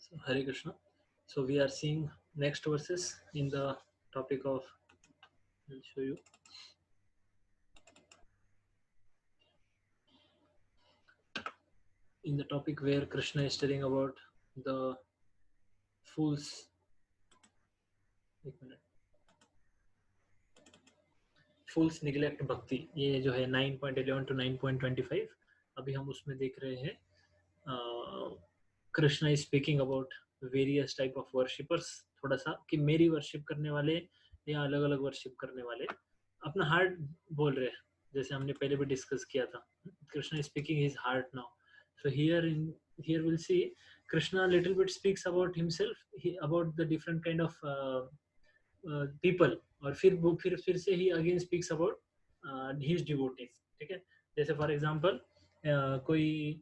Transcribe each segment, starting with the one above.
So, Hare Krishna. So we are seeing next verses in the topic of. I'll show you. In the topic where Krishna is telling about the fools. एक minute. Fools neglect bhakti. ये जो है 9.11 to 9.25. अभी हम उसमें देख रहे हैं. Krishna is speaking about various type of worshippers. थोड़ा सा कि मेरी वर्शिप करने वाले या अलग अलग वर्शिप करने वाले अपना हार्ट बोल रहे हैं, जैसे हमने पहले भी डिस्कस किया था. Krishna is speaking his heart now. So here we'll see Krishna a little bit speaks about himself, about the different kind of people, और फिर से ही again speaks about his devotees. ठीक है, जैसे फॉर एग्जांपल कोई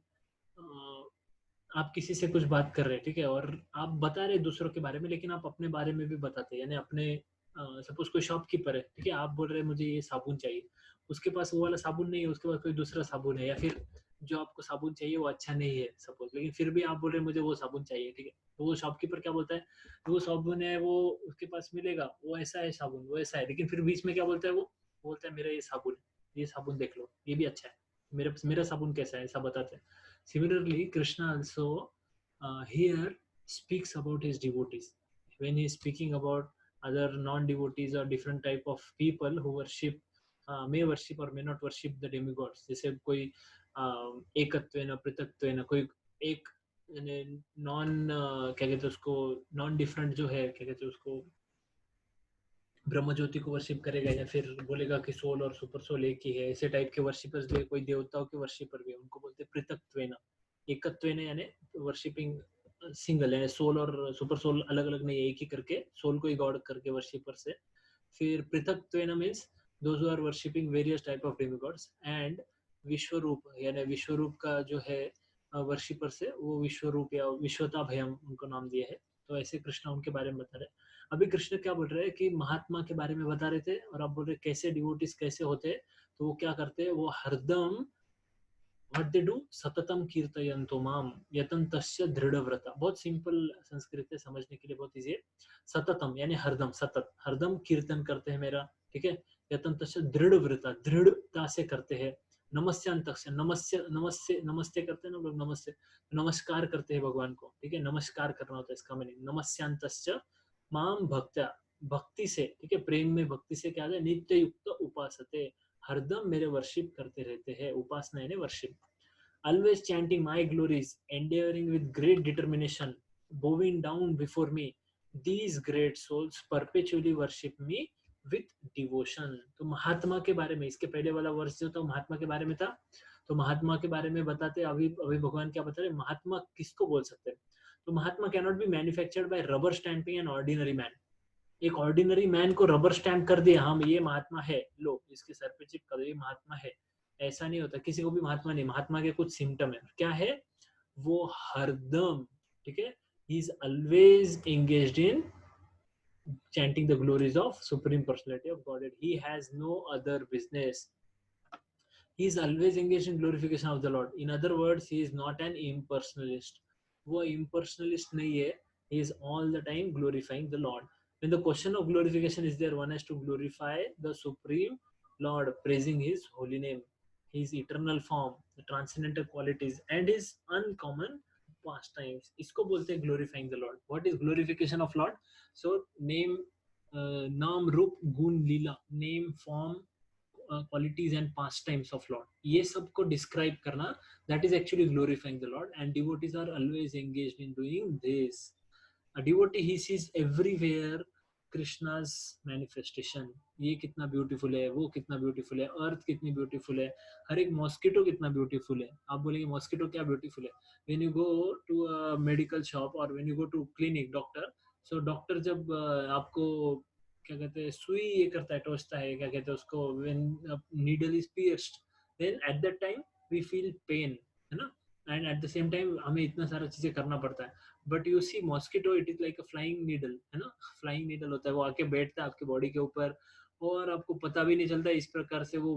आप किसी से कुछ बात कर रहे हैं, ठीक है, और आप बता रहे दूसरों के बारे में, लेकिन आप अपने बारे में भी बताते हैं. यानी अपने सपोज कोई शॉपकीपर है, ठीक है, आप बोल रहे हैं मुझे ये साबुन चाहिए, उसके पास वो वाला साबुन नहीं है, उसके पास कोई दूसरा साबुन है, या फिर जो आपको साबुन चाहिए वो अच्छा नहीं है सपोज, लेकिन फिर भी आप बोल रहे हैं मुझे वो साबुन चाहिए. ठीक है, तो वो शॉपकीपर क्या बोलता है, वो साबुन है वो उसके पास मिलेगा, वो ऐसा है साबुन, वो ऐसा है, लेकिन फिर बीच में क्या बोलता है, वो बोलता है मेरा ये साबुन है, ये साबुन देख लो ये भी अच्छा है, मेरा साबुन कैसा है, ऐसा बताते हैं. Similarly, Krishna also here speaks about his devotees. When he is speaking about other non-devotees or different type of people who worship, may worship or may not worship the demigods. जैसे कोई एकत्वेन पृथक्त्वेन, कोई एक नॉन क्या कहते हैं उसको, non different जो है, क्या कहते हैं उसको, ब्रह्म ज्योति को वर्शिप करेगा, या फिर बोलेगा कि सोल और सुपर सोल एक ही है, ऐसे टाइप के वर्शिपर्स भी, कोई देवताओं के वर्शिपर भी, उनको बोलते हैं पृथक्त्वेन. एकत्वेन यानी वर्शिपिंग सिंगल, यानी सोल और सुपर सोल अलग अलग नहीं है, एक ही करके सोल को ही गॉड करके वर्शिपर से. फिर पृथक्त्वेन means those who are worshipping various type of demigods. And विश्वरूप, यानी विश्वरूप का जो है वर्शिपर से, वो विश्वरूप या विश्वता भयम उनको नाम दिया है. तो ऐसे कृष्ण उनके बारे में बता रहे. अभी कृष्ण क्या बोल रहे हैं कि महात्मा के बारे में बता रहे थे, और आप बोल रहे कैसे डिवोटीज कैसे होते हैं. तो वो क्या करते हैं, वो हरदम व्हाट दे डू, सततम कीर्तयन्तो माम यतन्तस्य दृढ़व्रता. बहुत सिंपल संस्कृत है, समझने के लिए बहुत इजी है. सततम यानी हरदम, सतत, हरदम कीर्तन करते हैं मेरा. ठीक है, यतन्तस्य दृढ़व्रता, दृढ़ता से करते हैं. नमस्यांतस्य, नमस्य नमस्य नमस्ते करते हैं ना लोग, नमस्ते नमस्कार करते हैं भगवान को. ठीक है, नमस्कार करना होता है इसका मीनिंग. नमस्यांतस्य माम भक्त्या, भक्ति से, ठीक है, प्रेम में भक्ति से क्या है, नित्य युक्त उपासते, हरदम मेरे वर्शिप करते रहते हैं. उपासना यानी worship. Always chanting my glories, endeavoring with great determination, bowing down before me, these great souls perpetually worship me with devotion. तो महात्मा के बारे में, इसके पहले वाला वर्ष जो था महात्मा के बारे में था, तो महात्मा के बारे में बताते. अभी अभी भगवान क्या बता रहे, महात्मा किसको बोल सकते हैं. तो महात्मा can not be manufactured by rubber stamping an ordinary man. एक ऑर्डिनरी मैन को रबर स्टैम्प कर दिया, हम ये महात्मा है, लो इसके सर पे चिपका दो ये महात्मा है, ऐसा नहीं होता. किसी को भी महात्मा नहीं. महात्मा के कुछ सिम्टम है, क्या है, वो हरदम, ठीक है, he is always engaged in chanting the glories of supreme personality of Godhead. He has no other business. He is always engaged in glorification of the Lord. In other words, he is not an impersonalist. वो impersonalist नहीं है. He is all the time glorifying the Lord. When the question of glorification is there, one has to glorify the Supreme Lord, praising His holy name, His eternal form, the transcendental qualities, and His uncommon pastimes. इसको बोलते हैं glorifying the Lord. What is glorification of Lord? So name, नाम रूप गुण लीला, name, form, qualities and pastimes of Lord, ये सबको describe करना, that is actually glorifying the Lord, and devotees are always engaged in doing this. A devotee, he sees everywhere Krishna's manifestation. ये कितना beautiful है, वो कितना ब्यूटीफुल है, अर्थ कितनी ब्यूटीफुल है, हर एक मॉस्किटो कितना ब्यूटीफुल है. आप बोलेंगे मॉस्किटो क्या ब्यूटीफुल है. when you go to a medical shop or when you go to clinic doctor, so doctor जब आपको क्या कहते हैं सुई ये करता है, टोचता है, क्या कहते हैं उसको, when needle is pierced, then at that time we feel pain, है ना, and at the same time हमें इतना सारा चीजें करना पड़ता है. But you see mosquito, it is like a flying needle, है ना, फ्लाइंग नीडल होता है, वो आके बैठता है आपके बॉडी के ऊपर, और आपको पता भी नहीं चलता. इस प्रकार से वो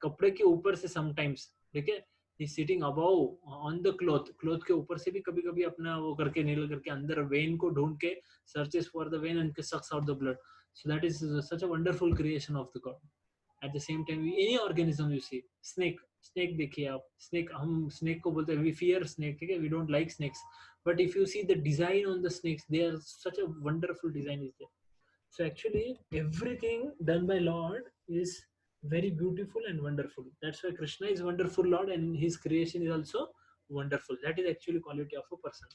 कपड़े के ऊपर से समटाइम्स, ठीक है, He's sitting above on the cloth के ऊपर से भी कभी कभी अपना वो करके नील करके अंदर वेन को ढूंढ के searches for the vein and sucks out the blood. So that is such a wonderful creation of the God. At the same time, any organism you see, snake देखिए आप, snake, हम snake को बोलते हैं, we fear snake, ठीक है, we don't like snakes, but if you see the design on the snakes, they are such a wonderful design is there. So actually everything done by Lord is very beautiful and wonderful. That's why Krishna is wonderful Lord and his creation is also wonderful. That is actually quality of a person.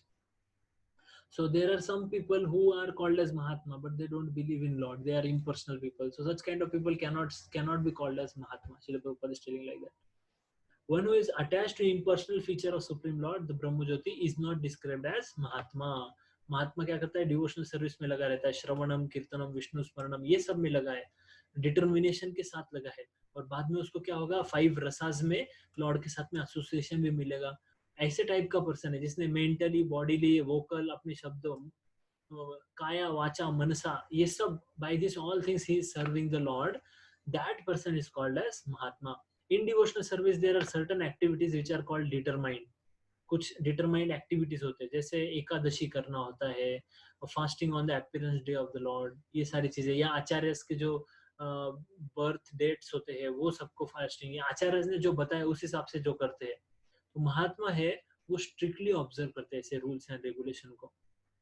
So there are some people who are called as Mahatma, but they don't believe in Lord. They are impersonal people. So such kind of people cannot be called as Mahatma. Srila Prabhupada is telling like that. One who is attached to impersonal feature of Supreme Lord, the Brahmajyoti, is not described as Mahatma. महात्मा क्या करता है? Devotional service में लगा रहता है, श्रवणम कीर्तनम विष्णु स्मरणम ये सब में लगा है, डिटर्मिनेशन के साथ लगा है, और बाद में उसको क्या होगा? 5 रसाज में लॉर्ड के साथ में एसोसिएशन भी मिलेगा. ऐसे टाइप का पर्सन है जिसने मेंटली, बॉडीली, वोकल, अपने शब्दों, काया, वाचा, मनसा, ये सब, by this all things he is serving the Lord. That person is called as Mahatma. In devotional service there are certain activities which are called determined. कुछ डिटरमाइंड एक्टिविटीज होते हैं, जैसे एकादशी करना होता है, fasting on the appearance day of the Lord, ये सारी चीजें, या आचार्य के जो बर्थ डेट्स होते हैं वो सबको फास्टिंग, या आचार्य ने जो बताया उस हिसाब से जो करते हैं. तो महात्मा है वो स्ट्रिक्टली ऑब्जर्व करते हैं ऐसे रूल्स एंड रेगुलेशन को,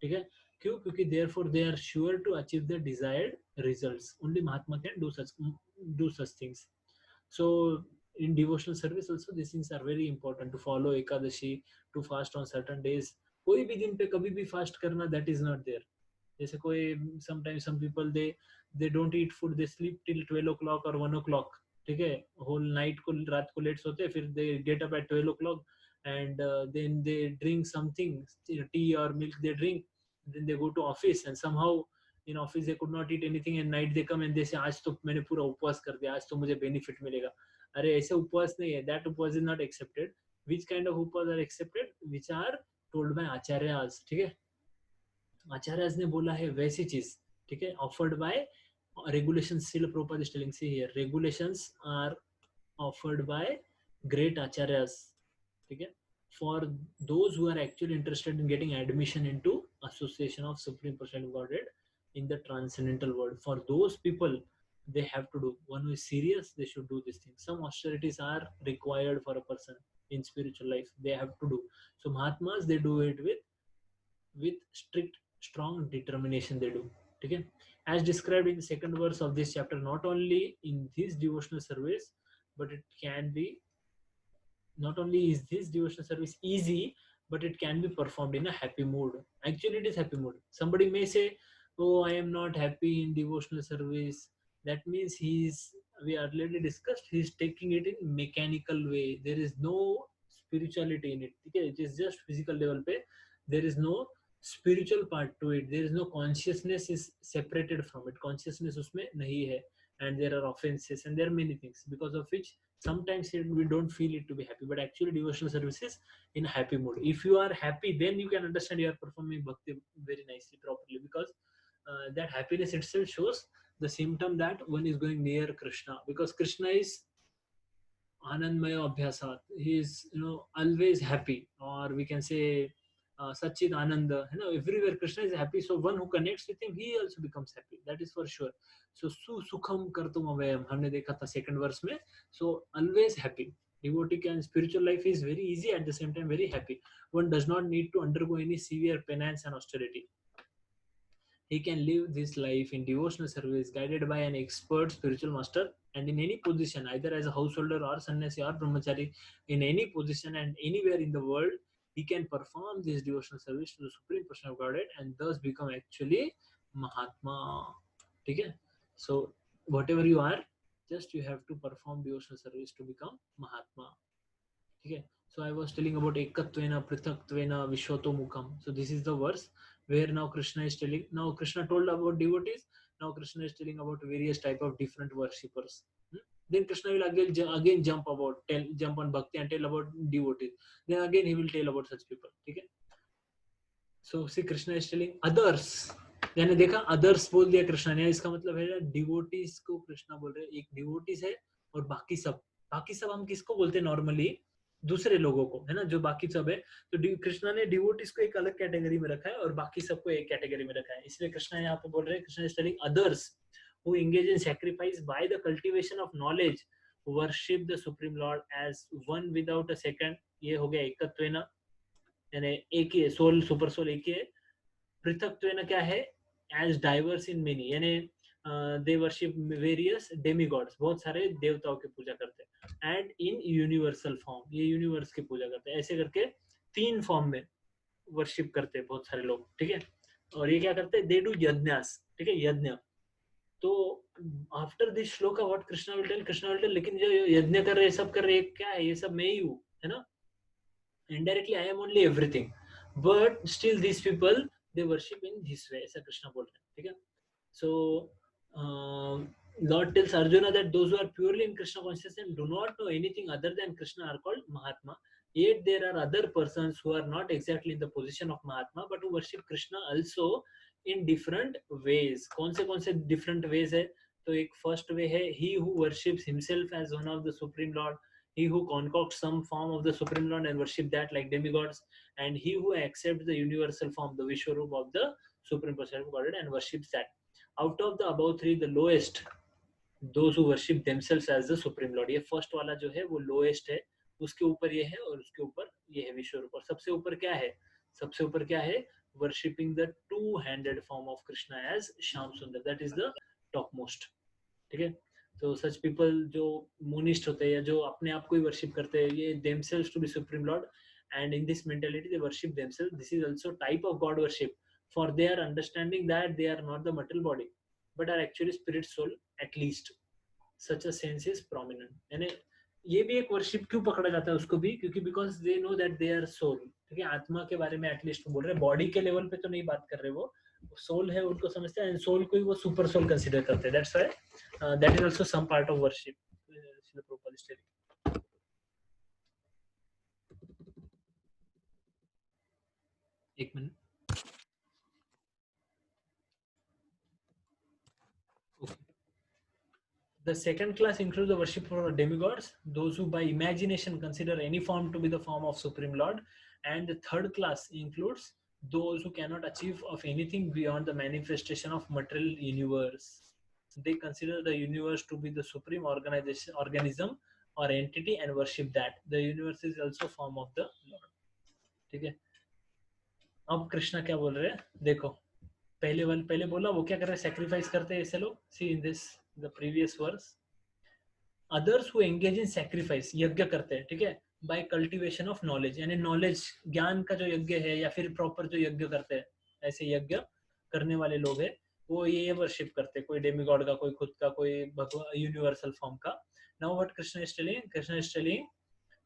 ठीक है. क्यों? क्योंकि therefore they are sure to achieve the desired results. Only mahatma can do such things. So in devotional service also these things are very important, to follow ekadashi, to fast on certain days. कोई भी दिन पे कभी भी fast करना, that is not there. जैसे कोई sometimes some people they don't eat food, they sleep till 12 o'clock or 1 o'clock, ठीक है, whole night को, रात को लेट सोते हैं, फिर they get up at 12 o'clock and then they drink something, tea or milk they drink, then they go to office and somehow in office they could not eat anything and night they come and they say आज तो मैंने पूरा उपवास कर दिया, आज तो मुझे बेनिफिट मिलेगा. अरे ऐसे उपवास नहीं है, that उपवास is not accepted. Which kind of उपवास are accepted? Which are told by आचार्यास, ठीक है. आचार्यास ने बोला है वैसी चीज, ठीक है, offered by regulations. Srila Prabhupada is telling, see here, regulations are offered by great acharyas, ठीक है, for those who are actually interested in getting admission into association of Supreme Personality of Godhead in the transcendental world. For those people, they have to do. One who is serious, they should do this thing. Some austerities are required for a person in spiritual life. They have to do. So Mahatmas, they do it with strict, strong determination. They do. Okay? As described in the second verse of this chapter, not only in this devotional service, but it can be. Not only is this devotional service easy, but it can be performed in a happy mood. Actually, it is happy mood. Somebody may say, "Oh, I am not happy in devotional service." That means we already discussed, he's taking it in mechanical way. There is no spirituality in it. Okay? It is just physical level pe. There is no spiritual part to it. There is no consciousness is separated from it. Consciousness usme nahi hai. And there are offenses and there are many things because of which sometimes we don't feel it to be happy, but actually devotional services in happy mood. If you are happy, then you can understand you are performing bhakti very nicely, properly, because that happiness itself shows the symptom that one is going near Krishna, because Krishna is Anandmaya Abhyasat. He is, always happy, or we can say Satchid Ananda. Everywhere Krishna is happy. So one who connects with him, he also becomes happy. That is for sure. So Su Sukham Kartum Avayam. हमने देखा था second verse में. So always happy. Devotee and spiritual life is very easy, at the same time very happy. One does not need to undergo any severe penance and austerity. He can live this life in devotional service, guided by an expert spiritual master, and in any position, either as a householder or sannyasi or brahmachari, in any position and anywhere in the world, he can perform this devotional service to the Supreme Person of Godhead and thus become actually Mahatma. Okay? So, whatever you are, just you have to perform devotional service to become Mahatma. Okay? So, I was telling about Ekatvena, Prithaktvena, Vishwatomukam. So, this is the verse where now Krishna is telling. Now Krishna told about devotees. Now Krishna is telling about various type of different worshippers. Then Krishna will again jump on bhakti and tell about devotees. Then again he will tell about such people. Okay? So see, Krishna is telling others. यानी देखा, others बोल दिया कृष्णा ने. इसका मतलब है devotees को कृष्णा बोल रहे. एक devotees है और बाकी सब हम किसको बोलते हैं normally? दूसरे लोगों को, है ना, जो बाकी सब है। तो कृष्णा ने डिवोटीज को एक अलग कैटेगरी में रखा है और बाकी सबको एक कैटेगरी में रखा है। इसलिए कृष्णा यहाँ पे बोल रहे हैं, Krishna is telling others who engage in sacrifice by the cultivation of knowledge worship the supreme lord as one without a second. ये हो गया एकत्वेन, यानी एक ही है, सोल सुपर सोल एक ही है। पृथकत्वेन क्या है, एज डाइवर्स इन मेनी, यानी दे वर्शिप वेरियस डेमीगॉड्स, बहुत सारे देवताओं की पूजा करते हैं। एंड इन यूनिवर्सल फॉर्म, ये यूनिवर्स की पूजा करते हैं। ऐसे करके तीन फॉर्म में वर्शिप करते हैं बहुत सारे लोग, ठीक है। और ये क्या करते हैं, दे डू यज्ञास, ठीक है, यज्ञ। तो after this shloka what Krishna will tell, Krishna will tell लेकिन जो यज्ञ कर रहे हैं, सब कर रहे हैं, क्या है, ये सब मैं ही हूँ, है ना। indirectly I am only everything, but still these people they worship in this way, ऐसा कृष्णा बोल रहे हैं, ठीक है। So Lord tells Arjuna that those who are purely in Krishna consciousness and do not know anything other than Krishna are called Mahatma. Yet there are other persons who are not exactly in the position of Mahatma but who worship Krishna also in different ways. कौन से different ways है, तो एक first way है, he who worships himself as one of the Supreme Lord, he who concocts some form of the Supreme Lord and worship that like demigods, and he who accepts the universal form, the Vishwarup of the Supreme Personality of Godhead and worships that. Out of the above three, the lowest, those who worship themselves as the Supreme Lord. ये first वाला जो है वो lowest है, उसके ऊपर ये है और उसके ऊपर ये है विश्वरूप। और सबसे ऊपर क्या है, सबसे ऊपर क्या है, worshipping the two handed form of Krishna as Shyam Sundar, that is the top most, ठीक है। तो सच पीपल जो मोनिस्ट होते हैं या जो अपने आप को ही वर्शिप करते हैं, ये themselves to be supreme lord, and in this mentality they worship themselves. This is also type of god worship, for they are understanding that they are not the material body but are actually spirit soul, at least such a sense is prominent. यानी ये भी एक worship क्यों पकड़ा जाता है उसको भी, क्योंकि because they know that they are soul, ठीक है। आत्मा के बारे में एटलीस्ट बोल रहे हैं, बॉडी के लेवल पे तो नहीं बात कर रहे, वो सोल है उनको समझते हैं, एंड सोल को ही वो सुपर सोल कंसीडर करते हैं। That's why that is also some part of worship. एक minute. Okay. The second class includes the worship of demigods, those who by imagination consider any form to be the form of Supreme Lord. And the third class includes those who cannot achieve of anything beyond the manifestation of material universe. They consider the universe to be the supreme organism or entity and worship that. The universe is also form of the Lord. ठीक है। अब कृष्णा क्या बोल रहे हैं, देखो पहले बोला वो क्या कर रहे हैं, सेक्रीफाइस करते हैं ऐसे लोग। See in this the previous verse, others who engage in sacrifice, यज्ञ करते हैं, ठीक है, बाय कल्टीवेशन ऑफ नॉलेज, यानी नॉलेज ज्ञान का जो यज्ञ है या फिर प्रॉपर जो यज्ञ करते हैं, ऐसे यज्ञ करने वाले लोग हैं, वो ये वर्शिप करते हैं, कोई डेमिगॉड का, कोई खुद का, कोई भगवान यूनिवर्सल फॉर्म का। Now what Krishna is telling, Krishna is telling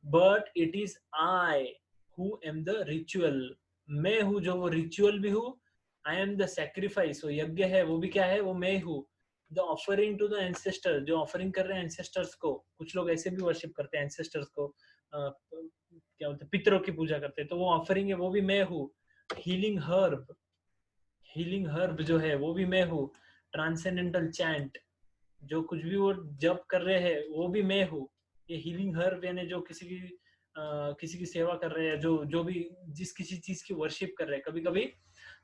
but it is I who am the ritual, मैं हूँ जो वो रिचुअल भी हूँ, आई एम द सैक्रिफाइस, वो यज्ञ है वो भी क्या है, वो मैं हूँ। The offering to the ancestor, जो ऑफरिंग कर रहे हैं एंसेस्टर्स को, कुछ लोग ऐसे भी वर्शिप करते हैं एंसेस्टर्स को, क्या बोलते हैं, पितरों की पूजा करते हैं, तो वो ऑफरिंग है वो भी मैं हूँ। हीलिंग हर्ब, हीलिंग हर्ब जो है वो भी मैं हूँ। ट्रांसेंडेंटल चैंट, जो कुछ भी वो जप कर रहे हैं वो भी मैं हूँ। ये हीलिंग हर्ब यानी जो किसी की सेवा कर रहे हैं, जो जो भी जिस किसी चीज की वर्शिप कर रहे हैं, कभी कभी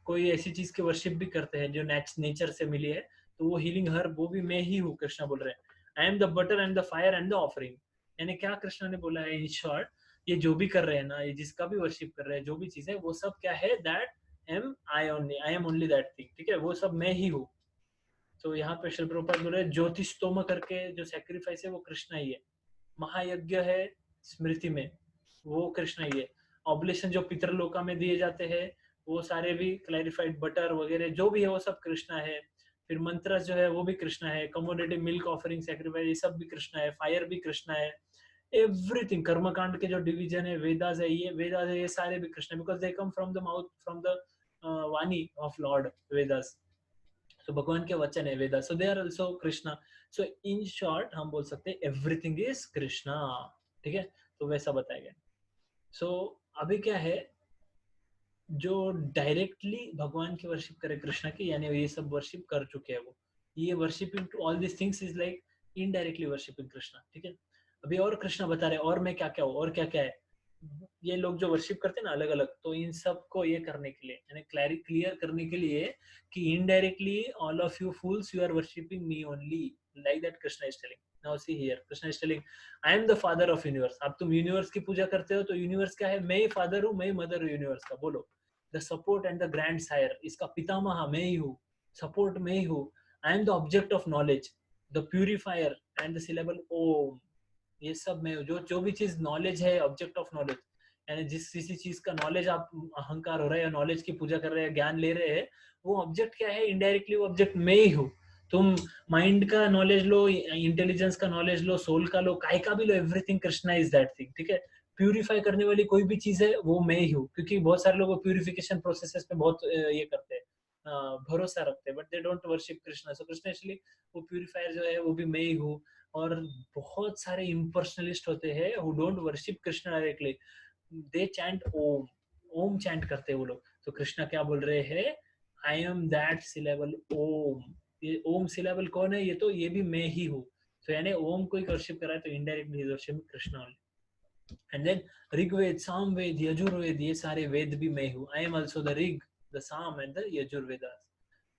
कोई ऐसी चीज की वर्शिप भी करते हैं जो नेचर से मिली है, तो वो हीलिंग हर्ब वो भी मैं ही हूँ, कृष्णा बोल रहे हैं। आई am the butter and the fire and the offering, यानी क्या कृष्णा ने बोला है इन शॉर्ट, ये जो भी कर रहे हैं ना, ये जिसका भी वर्शिप कर रहे हैं, जो भी चीज है वो सब क्या है, that I am only that thing, ठीक है, वो सब मैं ही हूँ। तो यहाँ पे शिल प्रभुपाद बोल रहे हैं, ज्योतिषोम करके जो सेक्रीफाइस है वो कृष्णा ही है। महायज्ञ है स्मृति में, वो कृष्णा ही है। ऑब्लेशन जो पितृलोका में दिए जाते हैं वो सारे भी क्लैरिफाइड बटर वगैरह जो भी है वो सब कृष्णा है। फिर मंत्र जो है वो भी कृष्णा है। कमोडिटी मिल्क ऑफरिंग सैक्रिफाइस ये सब भी कृष्णा है। फायर भी कृष्णा है। एवरीथिंग, कर्मकांड के जो डिवीजन है, वेदास है, ये सारे भी Krishna, because they come from the mouth, from the vani of Lord Vedas. तो भगवान के वचन है Veda, so they are also Krishna. So in short हम बोल सकते हैं एवरीथिंग इज कृष्णा, ठीक है। तो वैसा बताया गया। सो अभी क्या है, जो डायरेक्टली भगवान की वर्शिप करे कृष्णा की, यानी ये सब वर्शिप कर चुके हैं वो, ये worshipping to all this things is like indirectly worshipping Krishna, ठीक है। अभी और कृष्णा बता रहे और मैं क्या क्या हूँ और क्या क्या है, ये लोग जो वर्शिप करते हैं ना अलग अलग, तो इन सब को ये करने के लिए यानी क्लियर करने के लिए कि indirectly all of you fools you are worshipping me only, like that Krishna is telling. Now see here Krishna is telling I am the father of universe. अब तुम यूनिवर्स की पूजा करते हो तो यूनिवर्स क्या है, मैं ही फादर हूँ, मैं ही मदर हूँ यूनिवर्स का। बोलो the support and the grandsire, इसका पितामह मैं ही हूँ, सपोर्ट मैं ही हूँ। I am the object of knowledge, the purifier and the syllable Om. ये सब में जो जो भी चीज नॉलेज है, ऑब्जेक्ट ऑफ नॉलेज, यानी जिस किसी चीज का नॉलेज आप अहंकार हो रहा है या नॉलेज की पूजा कर रहे हैं, ज्ञान ले रहे हैं, वो ऑब्जेक्ट क्या है, इनडायरेक्टली वो ऑब्जेक्ट मैं ही हूँ। तुम माइंड का नॉलेज लो, इंटेलिजेंस का नॉलेज लो, सोल का लो, काय का भी लो, everything Krishna is that thing, ठीक है। प्यूरिफाई करने वाली कोई भी चीज है वो मैं ही हूँ, क्योंकि बहुत सारे लोग प्यूरिफिकेशन प्रोसेसेस पे बहुत ये करते हैं, भरोसा रखते हैं, but they don't worship Krishna. So Krishna actually वो प्यूरिफायर जो है वो भी मैं ही हूँ। और बहुत सारे इम्पर्सनलिस्ट होते हैं who don't worship Krishna directly, they chant Om, Om chant करते हैं वो लोग। तो कृष्णा क्या बोल रहे हैं, I am that syllable Om. ये ओम सिलेबल कौन है, ये तो ये भी मैं ही हूँ। तो यानी ओम कोई वर्शिप कर रहा है तो indirectly worship Krishna only. And then Rigveda, Samaveda, Yajurveda, ये सारे वेद भी मैं हूँ। I am also the Rig, the Sama and the Yajurvedas.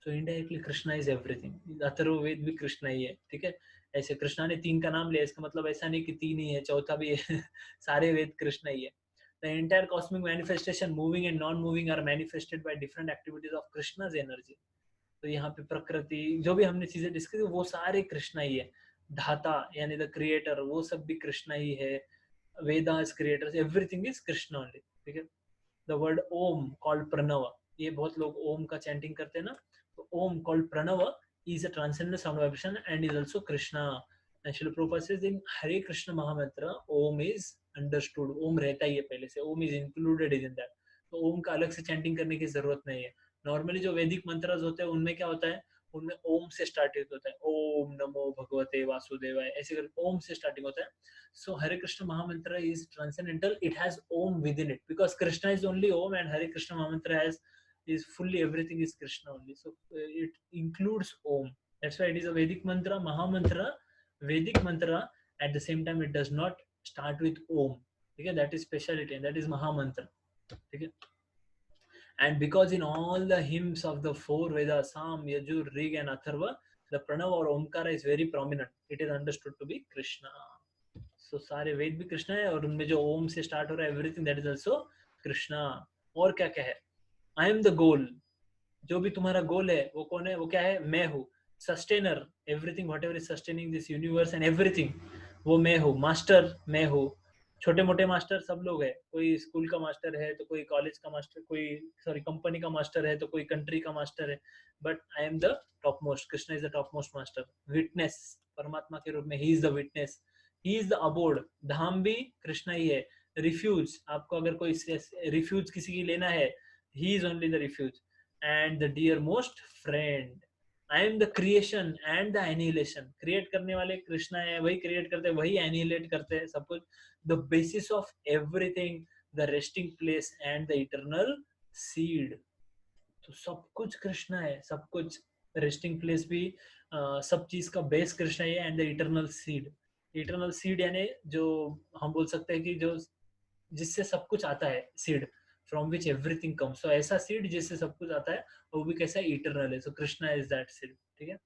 तो indirectly Krishna is everything. Atharvaveda भी कृष्णा ही है, ठीक है। ऐसे कृष्णा ने 3 का नाम लिया, इसका मतलब ऐसा नहीं कि 3 ही है, चौथा भी है सारे वेद कृष्णा ही है। The entire cosmic manifestation, moving and non-moving, are manifested by different activities of Krishna's energy. तो यहाँ पे प्रकृति जो भी हमने चीजें डिस्कस की वो सारे कृष्णा ही है। धाता यानी द क्रिएटर, वो सब भी कृष्णा ही है। Vedas creators, everything is Krishna only, ठीक है। The word Om called Pranava, ये बहुत लोग ओम का चैंटिंग करते हैं ना, तो Om called Pranav is a transcendent sound vibration and is also Krishna. And Srila Prabhupada says in Hare Krishna Mahamantra, Om is understood. Om रहता ही है पहले से, Om is included in that. तो Om का अलग से चैंटिंग करने की जरूरत नहीं है। नॉर्मली जो वैदिक मंत्र होते हैं उनमें क्या होता है, उनमें ओम से स्टार्टिंग होता है, ओम नमो भगवते वासुदेवाय, ऐसे करके ओम से स्टार्टिंग होता है। So Hare Krishna Mahamantra is transcendental. It has Om within it because Krishna is only Om and Hare Krishna Mahamantra has is fully everything is Krishna only. So it includes Om. That's why it is a Vedic mantra, Mahamantra, Vedic mantra. At the same time, it does not start with Om. Okay, that is speciality and that is Mahamantra. Okay. And because in all the hymns of the 4 Vedas, Sam, Yajur, Rig and Atharva, the Pranav or Omkara is very prominent. It is understood to be Krishna. So सारे वेद भी कृष्णा है और उनमें जो ओम से start हो रहा है everything that is also Krishna. और क्या क्या है, आई एम द गोल, जो भी तुम्हारा गोल है वो कौन है, वो क्या है, मैं हूँ। Sustainer, everything whatever is sustaining this universe and everything, वो मैं हूँ। मास्टर मैं हूँ। छोटे मोटे मास्टर सब लोग है, कोई स्कूल का मास्टर है तो कोई कॉलेज का मास्टर, कोई सॉरी कंपनी का मास्टर है तो कोई कंट्री का मास्टर है, but I am the top most, Krishna is the top most master. Witness, परमात्मा के रूप में he is the witness, he is the abode, धाम भी कृष्णा ही है। रिफ्यूज, आपको अगर कोई रिफ्यूज किसी की लेना है, he is only the refuge. And the dear most friend, I am the creation and the annihilation. Create करने वाले कृष्णा है, वही क्रिएट करते हैं, वही एनिहिलेट करते हैं सब कुछ। The basis of everything, the resting place and the eternal seed. तो सब कुछ कृष्णा है, सब कुछ, रेस्टिंग प्लेस भी, सब चीज का बेस कृष्णा है। And the eternal seed, eternal seed यानी जो हम बोल सकते हैं कि जो जिससे सब कुछ आता है, seed from which everything comes. So ऐसा सीड जिससे सब कुछ आता है वो भी कैसा इटर्नल है। सो कृष्णा इज दैट सीड, ठीक है।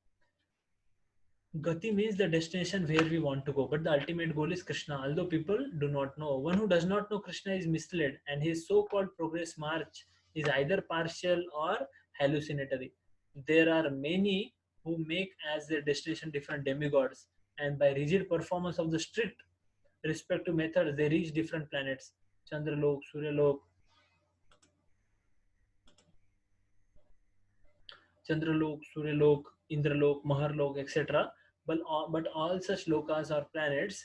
Gati means the destination where we want to go, but the ultimate goal is Krishna. Although people do not know, one who does not know Krishna is misled, and his so-called progress march is either partial or hallucinatory. There are many who make as their destination different demigods, and by rigid performance of the strict respective methods, they reach different planets: Chandralok, Suryalok, Chandralok, Suryalok, Indralok, Maharlok, etc. But all such lokas or planets,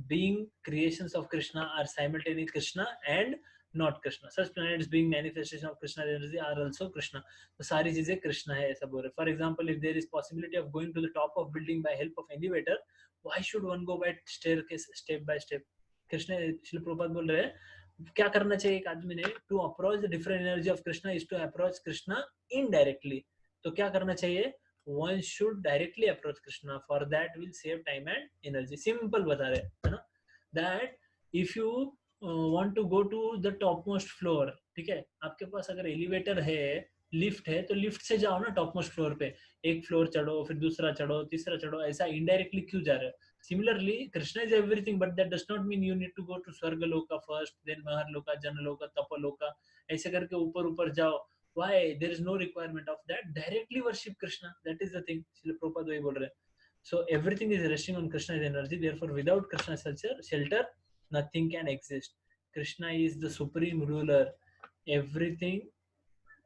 being creations of Krishna, are simultaneously Krishna and not Krishna. Such planets being manifestation of Krishna's energy are also Krishna. तो सारी चीजें कृष्णा है ऐसा बोल रहे. For example, if there is possibility of going to the top of building by help of elevator, why should one go by staircase step by step? Krishna Srila Prabhupada बोल रहे हैं क्या करना चाहिए एक आदमी ने, to approach the different energy of Krishna is to approach Krishna indirectly. तो क्या करना चाहिए, one should directly approach Krishna. For that will save time and energy. Simple बता रहे है ना, that if you want to go to the top most floor, ठीक है, आपके पास अगर एलिवेटर है, लिफ्ट है, तो लिफ्ट से जाओ ना टॉप मोस्ट फ्लोर पे, एक फ्लोर चढ़ो, फिर दूसरा चढ़ो, तीसरा चढ़ो, ऐसा इनडायरेक्टली क्यों जा रहे हो? Similarly Krishna is everything, but that does not mean you need to go to Swarga loka first, then महर लोका, जन लोका, तप लोका, ऐसे करके ऊपर ऊपर जाओ। why there is no requirement of that, directly worship krishna, that is the thing, Srila Prabhupada वही बोल रहे हैं। So everything is resting on Krishna's energy. Therefore, without Krishna's shelter, nothing can exist. Krishna is the supreme ruler. Everything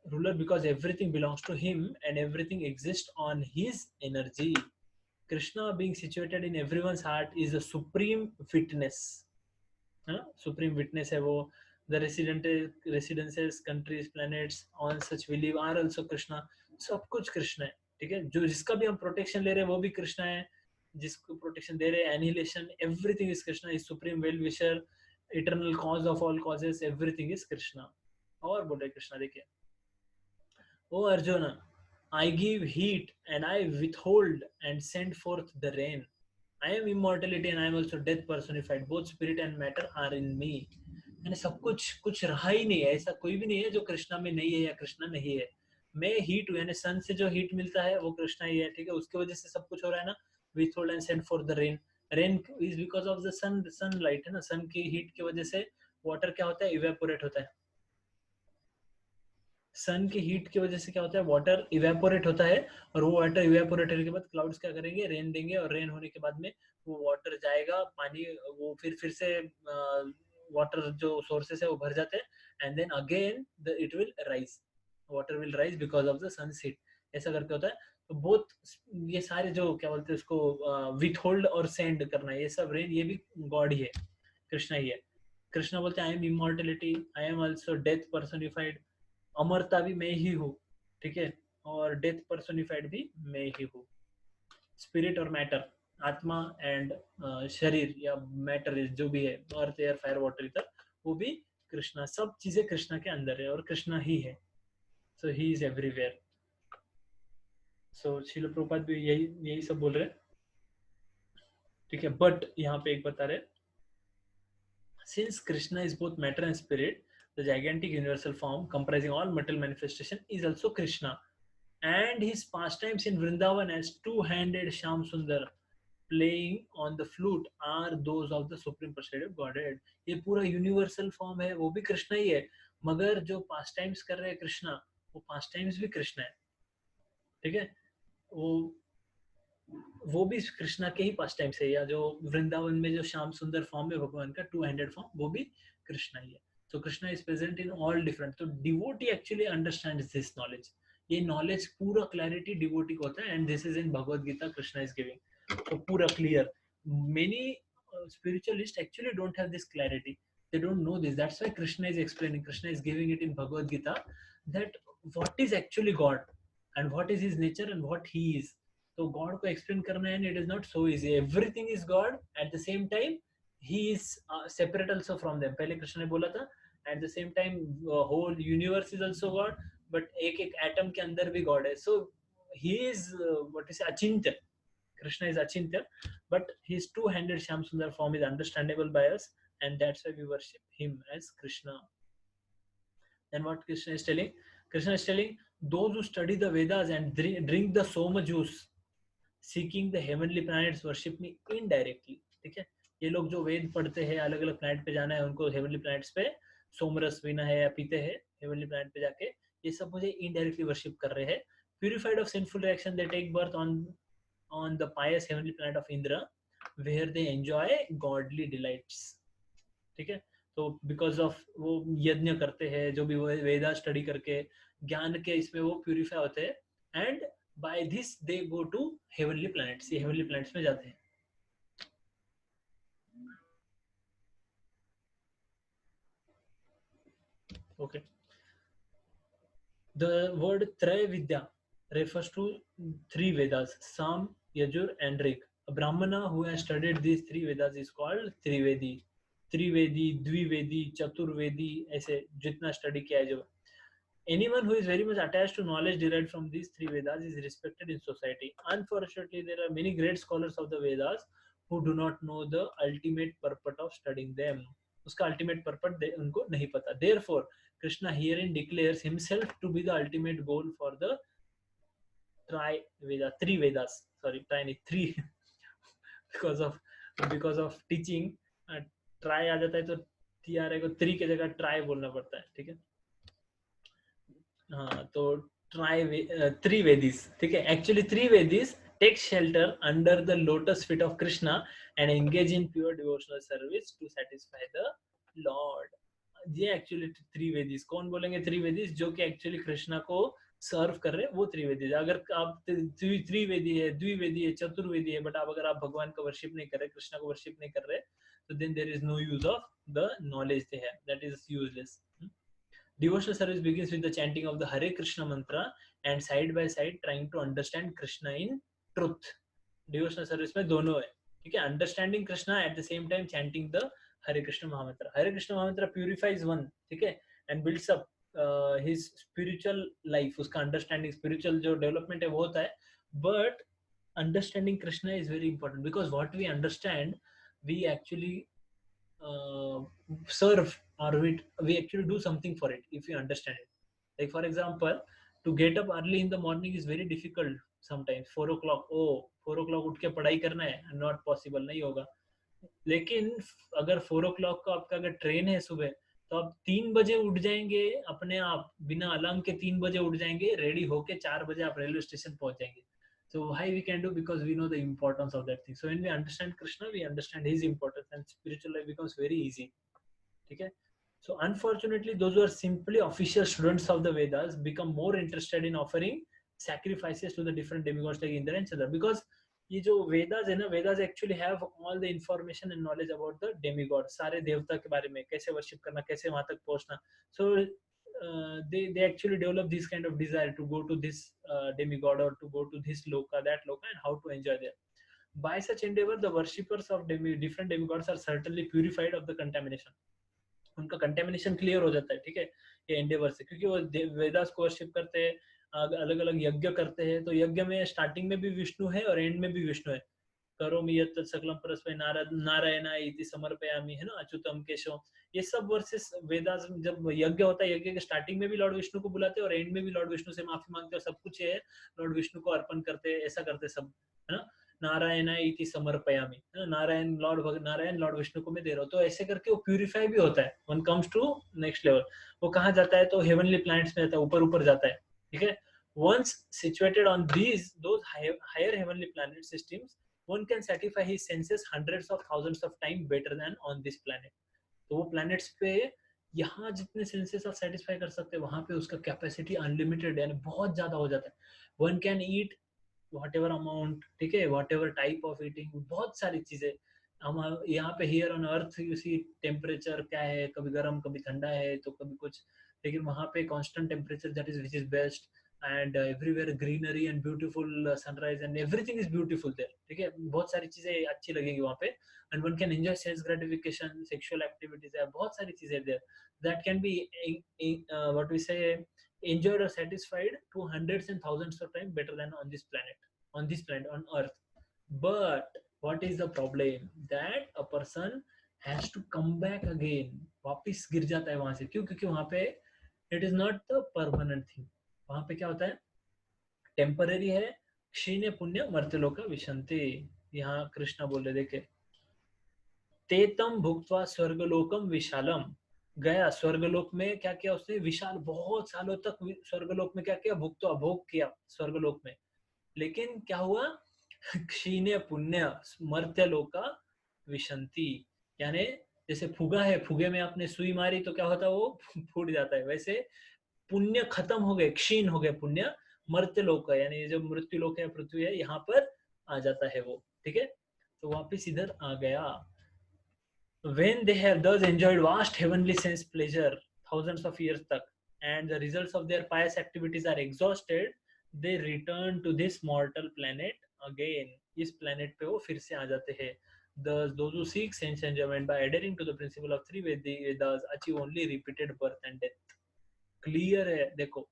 ruler because everything belongs to him and everything exists on his energy. Krishna being situated in everyone's heart is the supreme witness. हाँ? Supreme witness है वो। The residences, countries, planets, on such we live are also Krishna. सब कुछ कृष्ण है, ठीक है। जो जिसका भी हम प्रोटेक्शन ले रहे हैं वो भी कृष्ण है, जिसको प्रोटेक्शन दे रहे हैं, annihilation, everything is Krishna, is supreme well wisher, eternal cause of all causes, everything is Krishna. और बोल रहे कृष्णा, देखिए, ओ Arjun, I give heat and I withhold and send forth the rain. I am immortality and I am also death personified. Both spirit and matter are in me. यानी सब कुछ, कुछ रहा ही नहीं है, ऐसा कोई भी नहीं है जो कृष्णा में नहीं है या कृष्णा नहीं है। मैं हीट हूँ, यानी सन से जो हीट मिलता है वो कृष्णा ही है, ठीक है, उसकी वजह से सब कुछ हो रहा है ना। withhold and send forth the rain. Rain is because of the sun, sunlight है ना, सन की हीट की वजह से वाटर क्या होता है, इवेपोरेट होता है। सन की हीट की वजह से क्या होता है, वाटर इवेपोरेट होता है, और वो वाटर इवेपोरेट होने के बाद क्लाउड्स क्या करेंगे, रेन देंगे, और रेन होने के बाद में वो वाटर जाएगा, पानी, वो फिर से वाटर जो सोर्सेस है वो भर जाते हैं, and then again it will rise, water will rise because of the sun heat, ऐसा करके होता है। तो बोथ ये सारे जो क्या बोलते हैं उसको, विथ होल्ड और सेंड करना, ये सब रेन, ये भी गॉड ही है, कृष्णा ही है। कृष्णा बोलते हैं I am immortality, I am also death personified, अमरता भी मैं ही हूँ, ठीक है, और डेथ पर्सोनिफाइड भी मैं ही हूँ। स्पिरिट और मैटर, आत्मा एंड शरीर या मैटर जो भी है, अर्थ एयर फायर वाटर इधर, वो भी कृष्णा, सब चीजें कृष्णा के अंदर है और कृष्णा ही है। So he is everywhere. सो श्रील प्रभुपाद भी यही यही सब बोल रहे हैं, ठीक है। बट यहाँ पे एक बता रहे, since Krishna is both matter and spirit, the gigantic universal form comprising all material manifestation is also Krishna. And his pastimes in Vrindavan as two-handed Sham Sundar playing on the flute are those of the supreme personality of Godhead. ये पूरा universal form है, वो भी कृष्णा ही है, मगर जो past times कर रहे हैं कृष्णा, वो पास्ट टाइम्स भी कृष्णा है, ठीक है। वो भी कृष्णा के ही पास्ट टाइम्स है, या जो वृंदावन में जो श्याम सुंदर फॉर्म है भगवान का टू हैंडेड फॉर्म, वो भी कृष्णा ही है। तो Krishna is present in all different, तो devotee actually understands this knowledge, ये नॉलेज पूरा क्लैरिटी डिवोटी को होता है, and this is in Bhagavad Gita Krishna is giving, तो पूरा clear. Many spiritualists actually don't have this clarity, they don't know this, that's why krishna is explaining, krishna is giving it in bhagavad gita, that what is actually god and what is his nature and what he is। तो God को explain करना है, it is not so easy, everything is God, at the same time he is separate also from them, पहले कृष्ण ने बोला था, at the same time whole universe is also God, but एक एक एटम के अंदर भी गॉड है। So he is what is achintya, Krishna is achintya, but his two handed Shyam Sundar form is understandable by us, and that's why we worship him as Krishna. Then what Krishna is telling? Krishna is telling those who study the Vedas and drink the soma juice, seeking the heavenly planets, worship me indirectly। ठीक है, ये लोग जो वेद पढ़ते हैं, अलग अलग planet पे जाना है उनको, हेवनली प्लैनेट्स पे सोमरस पीना है या पीते हैं हेवनली प्लैनेट पे जाके, ये सब मुझे इनडायरेक्टली वर्शिप कर रहे हैं। Purified of sinful reaction, they take birth on the pious heavenly planet of Indra, where they enjoy godly delights। ठीक है, तो बिकॉज ऑफ वो यज्ञ करते हैं, जो भी वो वेदा स्टडी करके ज्ञान के इसमें वो प्यूरिफाई होते हैं, and by this they go to heavenly planets, ये हेवनली प्लैनेट्स में जाते हैं। ओके, द वर्ड त्रय विद्या refers to three Vedas, Sam, Yajur and Rig. A Brahmana who has studied these three Vedas is called Trivedi। Trivedi, Dwivedi, Chaturvedi, ऐसे जितना study किया है जो, anyone who is very much attached to knowledge derived from these three Vedas is respected in society. Unfortunately, there are many great scholars of the Vedas who do not know the ultimate purport of studying them। उसका ultimate purpose उनको नहीं पता. Therefore, Krishna herein declares himself to be the ultimate goal for the three Vedas. Sorry, three because of teaching. Try आ जाता है तो TRI को three की जगह ट्राई बोलना पड़ता है. ठीक है. हाँ, तो three Vedis. ठीक है. Actually, three Vedis take shelter under the lotus feet of Krishna and engage in pure devotional service to satisfy the Lord. ये एक्चुअली त्रिवेदीज. कौन बोलेंगे त्रिवेदीज? जो कि एक्चुअली कृष्णा को सर्व कर रहे हैं, वो त्रिवेदी. अगर आप त्रिवेदी है, द्विवेदी है, चतुर्वेदी है, बट आप अगर आप भगवान का वर्शिप नहीं कर रहे, कृष्णा को वर्शिप नहीं कर रहे, तो then there is no use of the knowledge they have. That is useless. Devotional service begins with the chanting of the Hare Krishna mantra and side by side trying to understand Krishna in truth. Devotional service में दोनों है. ठीक है. Understanding Krishna at the same time chanting the Hare Krishna Mahamantra. Hare Krishna Mahamantra purifies one. ठीक है. And builds up his spiritual life. उसका understanding spiritual जो development है वो होता है. But understanding Krishna is very important because what we understand, we actually serve, or we actually do something for it if you understand it. Like for example, to get up early in the morning is very difficult sometimes. 4 o'clock, 4 o'clock उठ के पढ़ाई करना है, not possible, नहीं होगा. लेकिन अगर 4 o'clock का आपका अगर ट्रेन है सुबह, तो आप 3 बजे उठ जाएंगे अपने आप, बिना अलार्म के 3 बजे उठ जाएंगे, रेडी होके 4 बजे आप रेलवे स्टेशन पहुंच जाएंगे. So why we can do? Because we know the importance of that thing. So when we understand Krishna, we understand his importance, and spiritual life becomes very easy. Okay. So unfortunately, those who are simply official students of the Vedas become more interested in offering sacrifices to the different demigods like Indra and Chandra, because ये जो वेदास है ना, Vedas actually have all the information and knowledge about the demigod, सारे देवता के बारे में, कैसे वर्शिप करना, कैसे वहां तक पहुंचना. सो they actually develop this kind of desire to go to this demigod or to go to this loka, that loka, and how to enjoy there. By such endeavor, the worshippers of different demigods are certainly purified of the contamination. उनका contamination clear हो जाता है. ठीक है. ये Endeavour से, क्योंकि वो वेदास को वर्शिप करते हैं, अलग अलग यज्ञ करते हैं. तो यज्ञ में स्टार्टिंग में भी विष्णु है और एंड में भी विष्णु है. करोमि यत् सकलम परस्मै नारायणाय इति समर्पयामि, है ना, अच्युतम केशव. ये सब वर्सेस वेदास. जब यज्ञ होता है, यज्ञ के स्टार्टिंग में भी लॉर्ड विष्णु को बुलाते हैं और एंड में भी लॉर्ड विष्णु से माफी मांगते हैं. सब कुछ है लॉर्ड विष्णु को अर्पण करते हैं. ऐसा करते सब, है ना. नारायणाय इति समर्पयामि, नारायण लॉर्ड विष्णु को मैं दे रहा हूँ. तो ऐसे करके वो प्यूरिफाई भी होता है. One comes to next level. वो कहाँ जाता है? तो हेवनली प्लैनेट्स में जाता है, ऊपर ऊपर जाता है. ठीक है. Once situated on those higher heavenly planet systems, one can satisfy his senses hundreds of thousands of times better than on this planet. तो वो planets पे यहाँ जितने senses आप satisfy कर सकते हैं, वहाँ पे उसका capacity unlimited, यानी बहुत ज़्यादा हो जाता है. One can eat whatever amount, ठीक है, whatever type of eating, बहुत सारी चीजें. हम यहाँ पे here on earth उसी temperature क्या है, कभी गर्म कभी ठंडा है, तो कभी कुछ. लेकिन वहाँ पे constant temperature, that is which is best. And everywhere greenery and beautiful sunrise and everything is beautiful there. ठीक है. बहुत सारी चीजें अच्छी लगेगी वहाँ पे. And one can enjoy sense gratification, sexual activities है, बहुत सारी चीजें there that can be what we say enjoyed or satisfied to hundreds and thousands of times better than on this planet, on earth. But what is the problem? That a person has to come back again. वापिस गिर जाता है वहां से. क्यों? क्योंकि वहां पे it is not the permanent thing. वहां पे क्या होता है? टेम्पररी है. क्षीण पुण्य मर्त्यलोक विशंति. यहाँ कृष्णा बोल रहे, देखे, तेतम भुक्त्वा स्वर्गलोकम विशालम. गया स्वर्गलोक में, क्या किया उसने? विशाल, बहुत सालों तक स्वर्गलोक में क्या किया? भुक्त्वा, भोग किया स्वर्गलोक में. लेकिन क्या हुआ? क्षीण पुण्य मर्त्यलोक विशंति. यानी जैसे फुगा है, फुगे में आपने सुई मारी तो क्या होता है? वो फूट जाता है. वैसे पुण्य खत्म हो गए, क्षीण हो गए पुण्य. मर्त्यलोक, यानी जो मृत्यु लोक है, पृथ्वी है, यहाँ पर आ जाता है वो. ठीक है. तो वापिस इधर आ गया. When they have thus enjoyed vast heavenly sense pleasure thousands of years तक, and the results of their pious activities are exhausted, they return to this mortal planet again. इस planet पे वो फिर से आ जाते हैं. Thus, those who seek sense enjoyment by adhering to the principle of three Vedas achieve only repeated birth and death. Clear है. देखो,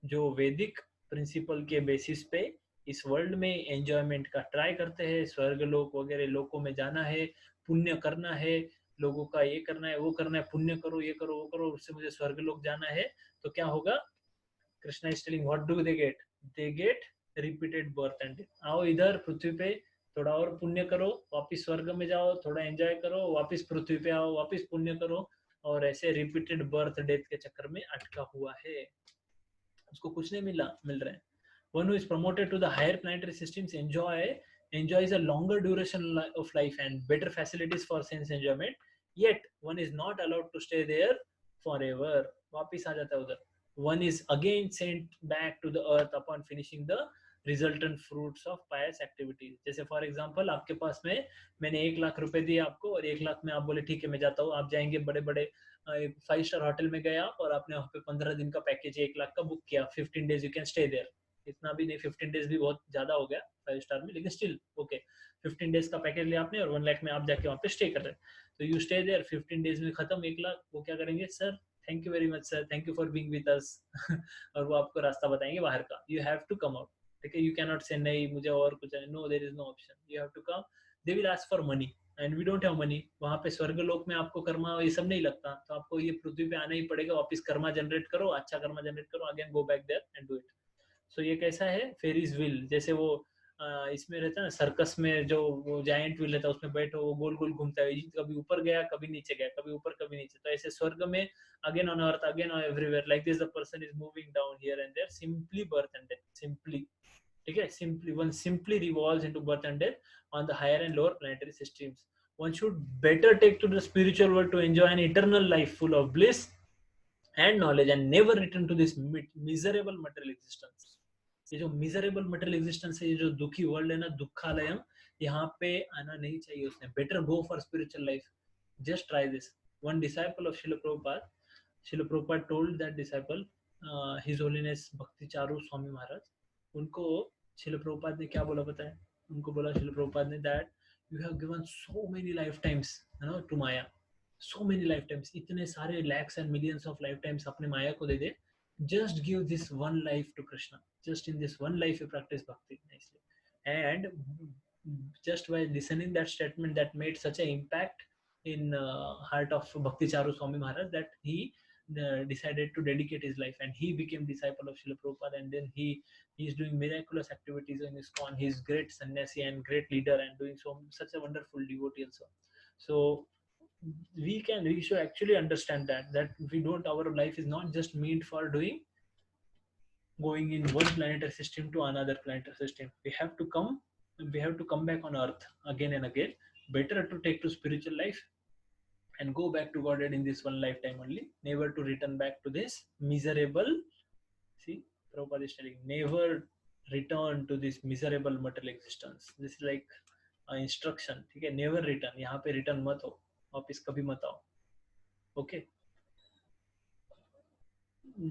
जो वैदिक प्रिंसिपल के बेसिस पे इस वर्ल्ड में एंजॉयमेंट का ट्राई करते हैं, स्वर्ग लोक वगैरह लोकों में जाना है, पुण्य करना है, लोगों का ये करना है, वो करना है, पुण्य करो, ये करो, वो करो, उससे मुझे स्वर्ग लोक जाना है, तो क्या होगा? Krishna is telling what do they get repeated birth and death. आओ इधर पृथ्वी पे, थोड़ा और पुण्य करो, वापिस स्वर्ग में जाओ, थोड़ा एंजॉय करो, वापिस पृथ्वी पे आओ, वापिस पुण्य करो, और ऐसे रिपीटेड बर्थ डेथ के चक्कर में अटका हुआ है, उसको कुछ नहीं मिल रहा है। One who is promoted to the higher planetary systems enjoys a longer duration of life and better facilities for sense enjoyment, yet one is not allowed to stay there forever। वापिस आ जाता है उधर। One is again sent back to the earth upon finishing the resultant fruits of pious activities। जैसे for example आपके पास में मैंने 1 लाख रुपए दिए आपको, और 1 लाख में आप बोले ठीक है मैं जाता हूँ, आप जाएंगे बड़े बड़े 5 स्टार होटल में गया, और आपने वहाँ पे 15 दिन का पैकेज 1 लाख का बुक किया, 15 days you can stay there. इतना भी नहीं, 15 days भी बहुत ज्यादा हो गया 5 स्टार में, लेकिन स्टिल ओके। 15 days का पैकेज लिया आपने, और 1 लाख में आप जाके वहाँ पे स्टे कर रहे हैं, तो यू स्टे देयर, 15 days में खत्म 1 लाख। वो क्या करेंगे? Sir thank you very much sir, thank you for being with us. और वो आपको रास्ता बताएंगे बाहर का, you have to come out. ठीक है, यू कैन नॉट से नहीं मुझे और कुछ है, no there is no option, you have to come. They will ask for money and we don't have money. वहाँ पे स्वर्ग लोक में आपको कर्मा ये सब नहीं लगता, तो आपको ये पृथ्वी पे आना ही पड़ेगा, वापस कर्मा जनरेट करो, अच्छा कर्मा जनरेट करो, again go back there and do it. So ये कैसा है? फेरीज व्हील जैसे वो इसमें रहता है ना सर्कस में, जो वो जायंट व्हील रहता है, उसमें बैठो, वो गोल गोल घूमता है, कभी ऊपर गया, कभी नीचे गया, कभी ऊपर कभी नीचे। तो ऐसे स्वर्ग में again on earth, again on everywhere, like this the person is moving down here and there, simply birth and death, simply. ठीक है, simply one simply revolves into birth and death on the higher and lower planetary systems. One should better take to the spiritual world to enjoy an eternal life full of bliss and knowledge and never return to this miserable material existence। ये जो miserable material existence है, ये जो दुखी world है ना, दुखालयम, यहाँ पे आना नहीं चाहिए उसने। Better go for spiritual life, just try this. One disciple of Srila Prabhupada told that disciple, His Holiness Bhakti Charu Swami Maharaj, उनको शिल प्रभुपाद ने क्या बोला पता है? उनको बोला शिल प्रभुपाद ने that you have given so many life times to maya, so many life times, इतने सारे lakhs and millions of life times अपने माया को दे दे, just give this one life to Krishna, just in this one life you practice bhakti nicely, and just by listening that statement that made such an impact in heart of Bhakti Charu Swami Maharaj, that he decided to dedicate his life, and he became disciple of Srila Prabhupada, and then he is doing miraculous activities in ISKCON. He is great sannyasi and great leader and doing such a wonderful devotee also. So we should actually understand that we don't, our life is not just meant for doing, going in one planetary system to another planetary system. We have to come back on earth again and again. Better to take to spiritual life and go back to Godhead in this one lifetime only, never to return back to this miserable, see, Prabhupada is telling, never return to this miserable material existence. This is like instruction, ठीक है? Never return, यहाँ पे return मत हो, वापिस कभी मत आओ। Okay,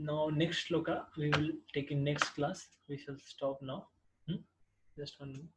now next shloka we will take in next class. We shall stop now. Just 1 minute.